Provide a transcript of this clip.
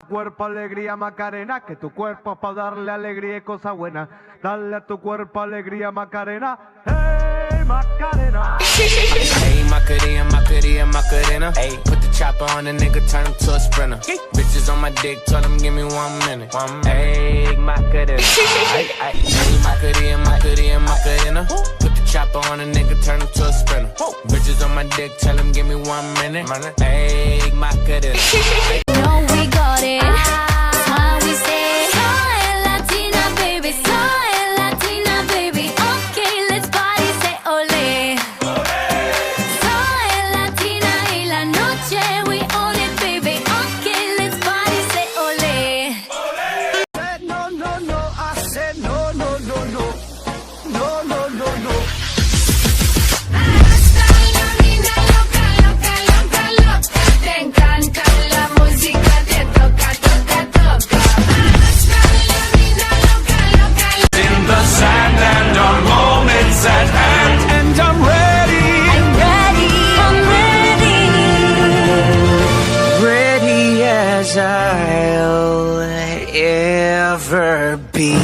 cuerpo alegría, Macarena, que tu cuerpo es para darle alegría y cosas buenas. Dale a tu cuerpo alegría, Macarena. Hey, Macarena. Hey, Macarena, Macarena, Macarena. Hey, put the chopper on the nigga, turn him to a sprinter. Bitches on my dick, tell him give me 1 minute. Hey, Macarena. Hey, Macarena, Macarena, Macarena. Put the chopper on a nigga, turn him to a sprinter. Bitches on my dick, tell him give me 1 minute. Hey, Macarena. No, we got it. That's how we say, soy Latina, baby, soy Latina, baby. Okay, let's party, say ole. Soy Latina y la noche we own it, baby. Okay, let's party, say ole. No, no, no, I said no, no, no, no. No, no, no, no. Hasta la mina loca, loca, loca, loca. Te encanta la música, te toca, toca, toca. Hasta la mina loca, loca, loca. In the sand and our moments at hand. And I'm ready, I'm ready, I'm ready. ready as I'll ever be.